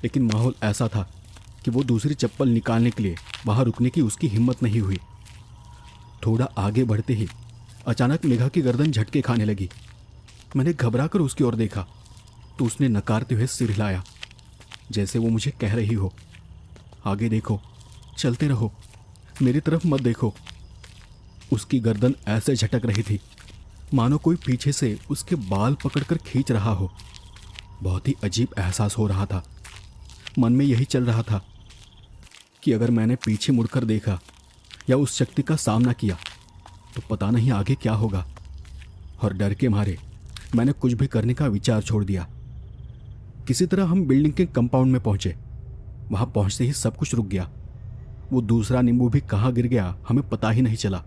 लेकिन माहौल ऐसा था कि वो दूसरी चप्पल निकालने के लिए वहां रुकने की उसकी हिम्मत नहीं हुई। थोड़ा आगे बढ़ते ही अचानक मेघा की गर्दन झटके खाने लगी। मैंने घबरा कर उसकी ओर देखा तो उसने नकारते हुए सिर हिलाया, जैसे वो मुझे कह रही हो, आगे देखो, चलते रहो, मेरी तरफ मत देखो। उसकी गर्दन ऐसे झटक रही थी मानो कोई पीछे से उसके बाल पकड़कर खींच रहा हो। बहुत ही अजीब एहसास हो रहा था। मन में यही चल रहा था कि अगर मैंने पीछे मुड़कर देखा या उस शक्ति का सामना किया तो पता नहीं आगे क्या होगा। और डर के मारे मैंने कुछ भी करने का विचार छोड़ दिया। किसी तरह हम बिल्डिंग के कंपाउंड में पहुंचे। वहां पहुंचते ही सब कुछ रुक गया। वो दूसरा नींबू भी कहाँ गिर गया हमें पता ही नहीं चला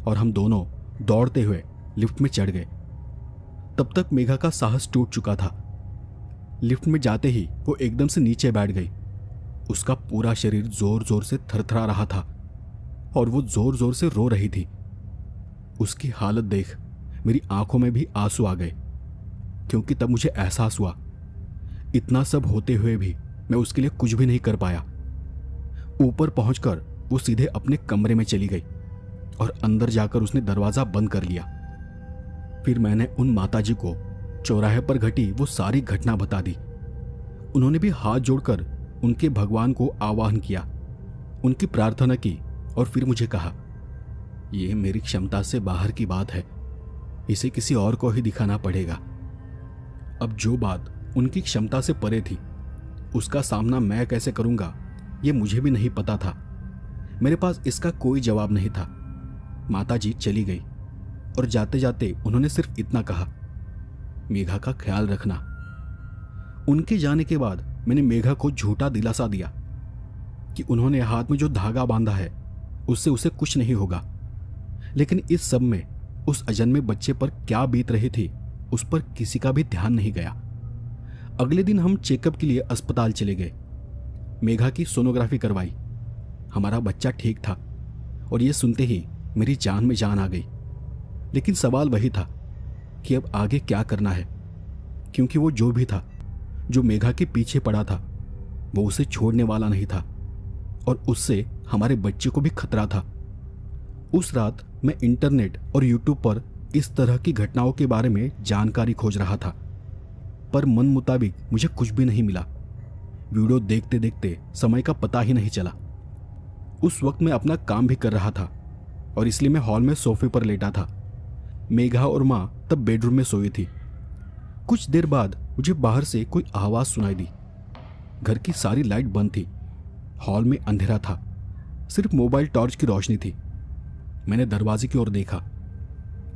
और हम दोनों दौड़ते हुए लिफ्ट में चढ़ गए। तब तक मेघा का साहस टूट चुका था। लिफ्ट में जाते ही वो एकदम से नीचे बैठ गई। उसका पूरा शरीर जोर जोर से थरथरा रहा था और वो जोर जोर से रो रही थी। उसकी हालत देख मेरी आंखों में भी आंसू आ गए, क्योंकि तब मुझे एहसास हुआ इतना सब होते हुए भी मैं उसके लिए कुछ भी नहीं कर पाया। ऊपर पहुंचकर वो सीधे अपने कमरे में चली गई और अंदर जाकर उसने दरवाजा बंद कर लिया। फिर मैंने उन माताजी को चौराहे पर घटी वो सारी घटना बता दी। उन्होंने भी हाथ जोड़कर उनके भगवान को आवाहन किया, उनकी प्रार्थना की और फिर मुझे कहा, यह मेरी क्षमता से बाहर की बात है, इसे किसी और को ही दिखाना पड़ेगा। अब जो बात उनकी क्षमता से परे थी उसका सामना मैं कैसे करूंगा ये मुझे भी नहीं पता था। मेरे पास इसका कोई जवाब नहीं था। माताजी चली गई और जाते जाते उन्होंने सिर्फ इतना कहा, मेघा का ख्याल रखना। उनके जाने के बाद मैंने मेघा को झूठा दिलासा दिया कि उन्होंने हाथ में जो धागा बांधा है उससे उसे कुछ नहीं होगा। लेकिन इस सब में उस अजन्मे बच्चे पर क्या बीत रही थी उस पर किसी का भी ध्यान नहीं गया। अगले दिन हम चेकअप के लिए अस्पताल चले गए। मेघा की सोनोग्राफी करवाई। हमारा बच्चा ठीक था और यह सुनते ही मेरी जान में जान आ गई। लेकिन सवाल वही था कि अब आगे क्या करना है, क्योंकि वो जो भी था, जो मेघा के पीछे पड़ा था, वो उसे छोड़ने वाला नहीं था और उससे हमारे बच्चे को भी खतरा था। उस रात मैं इंटरनेट और यूट्यूब पर इस तरह की घटनाओं के बारे में जानकारी खोज रहा था, पर मन मुताबिक मुझे कुछ भी नहीं मिला। वीडियो देखते देखते समय का पता ही नहीं चला। उस वक्त मैं अपना काम भी कर रहा था और इसलिए मैं हॉल में सोफे पर लेटा था। मेघा और मां तब बेडरूम में सोई थी। कुछ देर बाद मुझे बाहर से कोई आवाज सुनाई दी। घर की सारी लाइट बंद थी। हॉल में अंधेरा था, सिर्फ मोबाइल टॉर्च की रोशनी थी। मैंने दरवाजे की ओर देखा।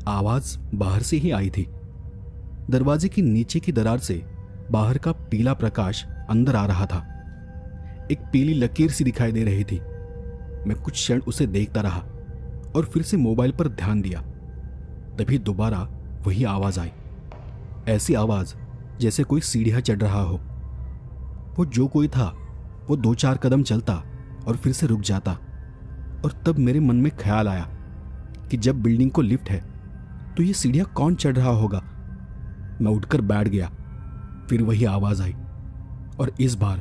आवाज बाहर से ही आई थी। दरवाजे की नीचे की दरार से बाहर का पीला प्रकाश अंदर आ रहा था। एक पीली लकीर सी दिखाई दे रही थी। मैं कुछ क्षण उसे देखता रहा और फिर से मोबाइल पर ध्यान दिया। तभी दोबारा वही आवाज आई। ऐसी आवाज जैसे कोई सीढ़ियां चढ़ रहा हो। वो जो कोई था वो 2-4 कदम चलता और फिर से रुक जाता। और तब मेरे मन में ख्याल आया कि जब बिल्डिंग को लिफ्ट है तो ये सीढ़ियां कौन चढ़ रहा होगा। मैं उठकर बैठ गया। फिर वही आवाज आई और इस बार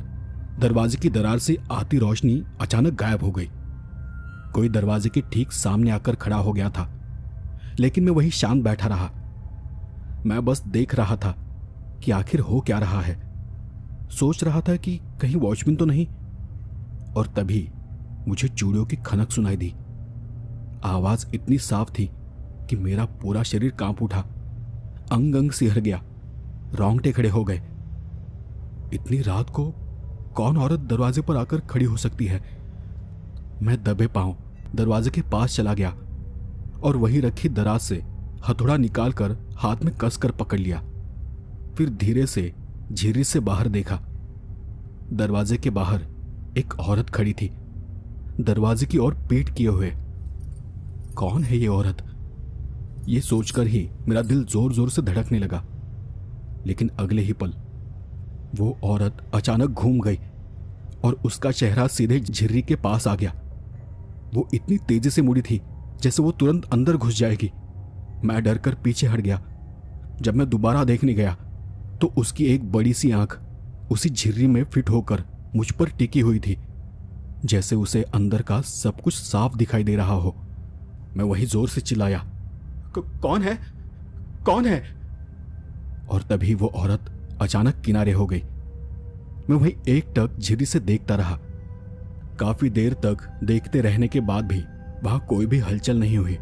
दरवाजे की दरार से आती रोशनी अचानक गायब हो गई। कोई दरवाजे के ठीक सामने आकर खड़ा हो गया था, लेकिन मैं वही शांत बैठा रहा। मैं बस देख रहा था कि आखिर हो क्या रहा है। सोच रहा था कि कहीं वॉचमैन तो नहीं। और तभी मुझे चूड़ियों की खनक सुनाई दी। आवाज इतनी साफ थी कि मेरा पूरा शरीर कांप उठा। अंग अंग सिहर गया, रोंगटे खड़े हो गए। इतनी रात को कौन औरत दरवाजे पर आकर खड़ी हो सकती है। मैं दबे पांव दरवाजे के पास चला गया और वहीं रखी दराज से हथौड़ा निकालकर हाथ में कसकर पकड़ लिया। फिर धीरे से झिर्री से बाहर देखा। दरवाजे के बाहर एक औरत खड़ी थी, दरवाजे की ओर पीठ किए हुए। कौन है ये औरत? ये सोचकर ही मेरा दिल जोर जोर से धड़कने लगा। लेकिन अगले ही पल वो औरत अचानक घूम गई और उसका चेहरा सीधे झिर्री के पास आ गया। वो इतनी तेजी से मुड़ी थी जैसे वो तुरंत अंदर घुस जाएगी। मैं डर कर पीछे हट गया। जब मैं दोबारा देखने गया तो उसकी एक बड़ी सी आंख उसी झिर्री में फिट होकर मुझ पर टिकी हुई थी, जैसे उसे अंदर का सब कुछ साफ दिखाई दे रहा हो। मैं वही जोर से चिल्लाया, कौन है, कौन है? और तभी वो औरत अचानक किनारे हो गई। मैं वही एकटक झिर्री से देखता रहा। काफी देर तक देखते रहने के बाद भी वहां कोई भी हलचल नहीं हुई।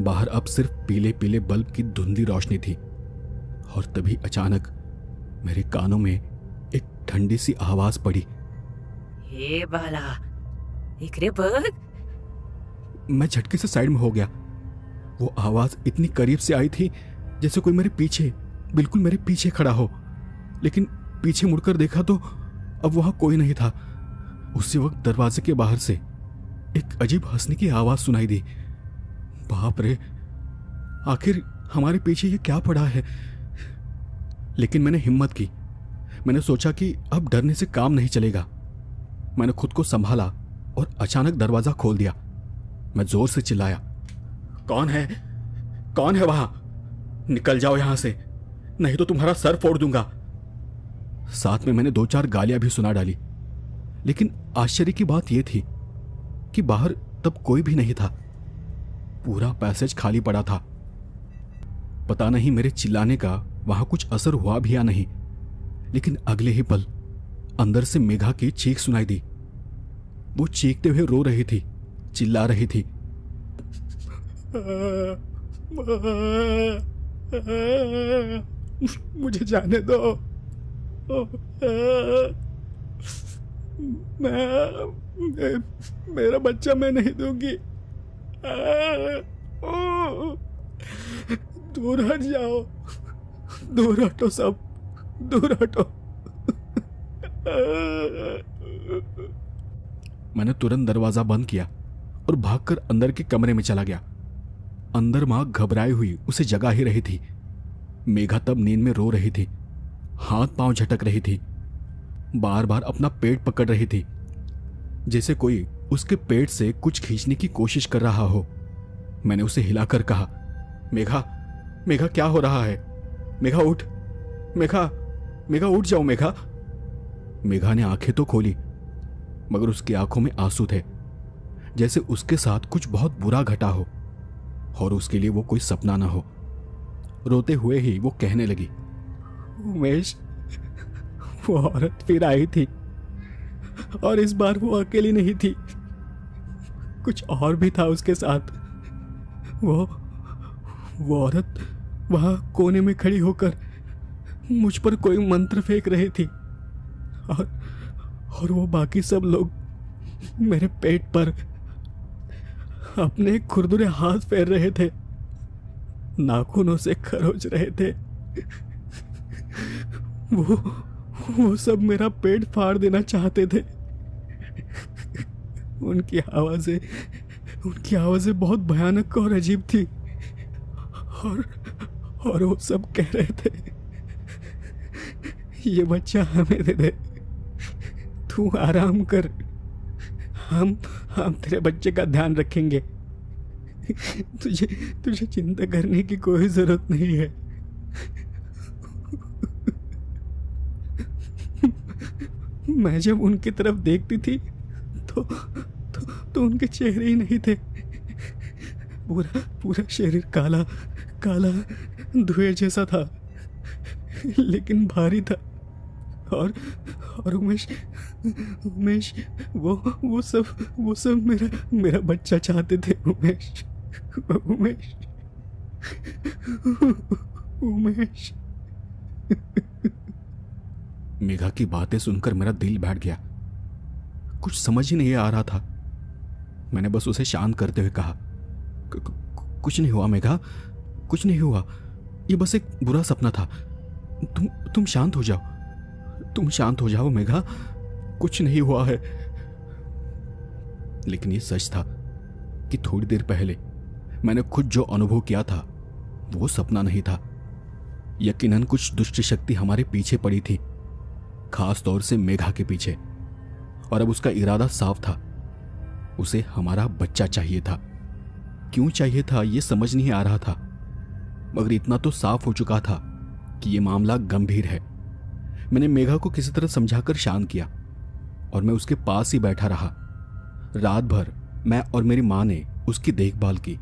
बाहर अब सिर्फ पीले पीले बल्ब की धुंधली रोशनी थी। और तभी अचानक मेरे कानों में एक ठंडी सी आवाज पड़ी, हे बाला, इकडे बघ। मैं झटके से साइड में हो गया। वो आवाज इतनी करीब से आई थी जैसे कोई मेरे पीछे, बिल्कुल मेरे पीछे खड़ा हो। लेकिन पीछे मुड़कर देखा तो अब वहां कोई नहीं था। उसी वक्त दरवाजे के बाहर से एक अजीब हंसने की आवाज सुनाई दी। बाप रे, आखिर हमारे पीछे ये क्या पड़ा है? लेकिन मैंने हिम्मत की। मैंने सोचा कि अब डरने से काम नहीं चलेगा। मैंने खुद को संभाला और अचानक दरवाजा खोल दिया। मैं जोर से चिल्लाया, कौन है, कौन है वहां? निकल जाओ यहां से, नहीं तो तुम्हारा सर फोड़ दूंगा। साथ में मैंने 2-4 गालियां भी सुना डाली। लेकिन आश्चर्य की बात यह थी कि बाहर तब कोई भी नहीं था। पूरा पैसेज खाली पड़ा था। पता नहीं मेरे चिल्लाने का वहां कुछ असर हुआ भी या नहीं, लेकिन अगले ही पल अंदर से मेघा की चीख सुनाई दी। वो चीखते हुए रो रही थी, चिल्ला रही थी, मुझे जाने दो, मेरा बच्चा मैं नहीं दूंगी, दूर हट जाओ, दूर हटो सब, दूर हटो। मैंने तुरंत दरवाजा बंद किया और भागकर अंदर के कमरे में चला गया। अंदर मां घबराई हुई उसे जगा ही रही थी। मेघा तब नींद में रो रही थी, हाथ पांव झटक रही थी, बार बार अपना पेट पकड़ रही थी, जैसे कोई उसके पेट से कुछ खींचने की कोशिश कर रहा हो। मैंने उसे हिलाकर कहा, मेघा, मेघा क्या हो रहा है? मेघा उठ, मेघा, मेघा उठ जाओ मेघा। मेघा ने आंखें तो खोली, मगर उसकी आंखों में आंसू थे, जैसे उसके साथ कुछ बहुत बुरा घटा हो और उसके लिए वो कोई सपना ना हो। रोते हुए ही वो कहने लगी, उमेश, वो औरत फिर आई थी और इस बार वो अकेली नहीं थी, कुछ और भी था उसके साथ। वो औरत वहां कोने में खड़ी होकर मुझ पर कोई मंत्र फेंक रही थी और वो बाकी सब लोग मेरे पेट पर अपने खुरदुरे हाथ फेर रहे थे, नाखूनों से खरोच रहे थे। वो सब मेरा पेट फाड़ देना चाहते थे। उनकी आवाजें बहुत भयानक और अजीब थी और वो सब कह रहे थे, ये बच्चा हमें दे दे, तू आराम कर, हम तेरे बच्चे का ध्यान रखेंगे, तुझे चिंता करने की कोई जरूरत नहीं है। मैं जब उनकी तरफ देखती थी तो उनके चेहरे ही नहीं थे। पूरा शरीर काला काला धुएं जैसा था, लेकिन भारी था। और उमेश वो सब मेरा बच्चा चाहते थे। उमेश। मेघा की बातें सुनकर मेरा दिल बैठ गया। कुछ समझ ही नहीं आ रहा था। मैंने बस उसे शांत करते हुए कहा, कुछ नहीं हुआ मेघा, कुछ नहीं हुआ, ये बस एक बुरा सपना था। तुम शांत हो जाओ, तुम शांत हो जाओ मेघा, कुछ नहीं हुआ है। लेकिन ये सच था कि थोड़ी देर पहले मैंने खुद जो अनुभव किया था वो सपना नहीं था। यकीनन कुछ दुष्ट शक्ति हमारे पीछे पड़ी थी, खास तौर से मेघा के पीछे, और अब उसका इरादा साफ था, उसे हमारा बच्चा चाहिए था। क्यों चाहिए था ये समझ नहीं आ रहा था, मगर इतना तो साफ हो चुका था कि यह मामला गंभीर है। मैंने मेघा को किसी तरह समझाकर शांत किया और मैं उसके पास ही बैठा रहा। रात भर मैं और मेरी माँ ने उसकी देखभाल की।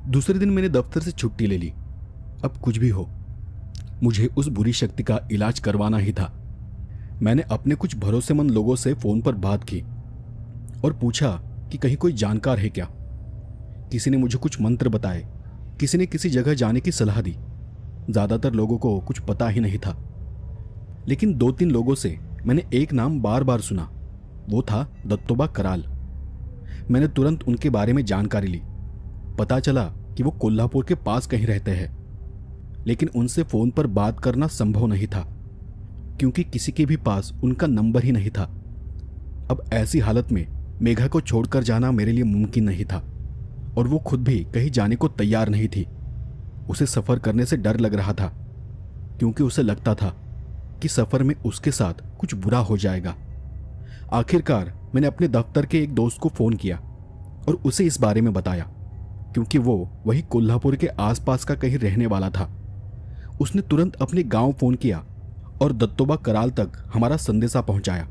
दूसरे दिन मैंने दफ्तर से छुट्टी ले ली। अब कुछ भी हो, मुझे उस बुरी शक्ति का इलाज करवाना ही था। मैंने अपने कुछ भरोसेमंद लोगों से फोन पर बात की और पूछा कि कहीं कोई जानकार है क्या। किसी ने मुझे कुछ मंत्र बताए, किसी ने किसी जगह जाने की सलाह दी। ज्यादातर लोगों को कुछ पता ही नहीं था, लेकिन 2-3 लोगों से मैंने एक नाम बार बार सुना। वो था दत्तोबा कराल। मैंने तुरंत उनके बारे में जानकारी ली। पता चला कि वो कोल्हापुर के पास कहीं रहते हैं, लेकिन उनसे फोन पर बात करना संभव नहीं था क्योंकि किसी के भी पास उनका नंबर ही नहीं था। अब ऐसी हालत में मेघा को छोड़कर जाना मेरे लिए मुमकिन नहीं था और वो खुद भी कहीं जाने को तैयार नहीं थी। उसे सफर करने से डर लग रहा था क्योंकि उसे लगता था कि सफर में उसके साथ कुछ बुरा हो जाएगा। आखिरकार मैंने अपने दफ्तर के एक दोस्त को फोन किया और उसे इस बारे में बताया क्योंकि वो वही कोल्हापुर के आसपास का कहीं रहने वाला था। उसने तुरंत अपने गांव फोन किया और दत्तोबा कराल तक हमारा संदेशा पहुंचाया।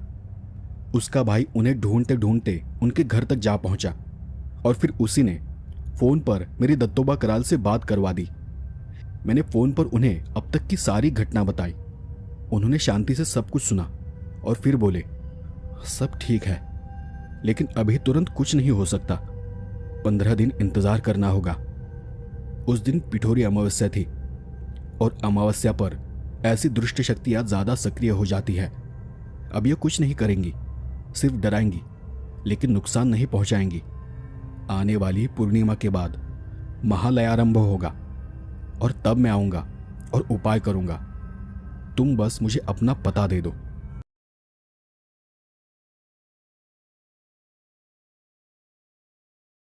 उसका भाई उन्हें ढूंढते ढूंढते उनके घर तक जा पहुंचा और फिर उसी ने फोन पर मेरी दत्तोबा कराल से बात करवा दी। मैंने फोन पर उन्हें अब तक की सारी घटना बताई। उन्होंने शांति से सब कुछ सुना और फिर बोले, सब ठीक है, लेकिन अभी तुरंत कुछ नहीं हो सकता। 15 दिन इंतजार करना होगा। उस दिन पिठोरी अमावस्या थी और अमावस्या पर ऐसी दुष्ट शक्तियां ज्यादा सक्रिय हो जाती है। अब ये कुछ नहीं करेंगी, सिर्फ डराएंगी, लेकिन नुकसान नहीं पहुंचाएंगी। आने वाली पूर्णिमा के बाद महालयारंभ होगा और तब मैं आऊंगा और उपाय करूंगा। तुम बस मुझे अपना पता दे दो।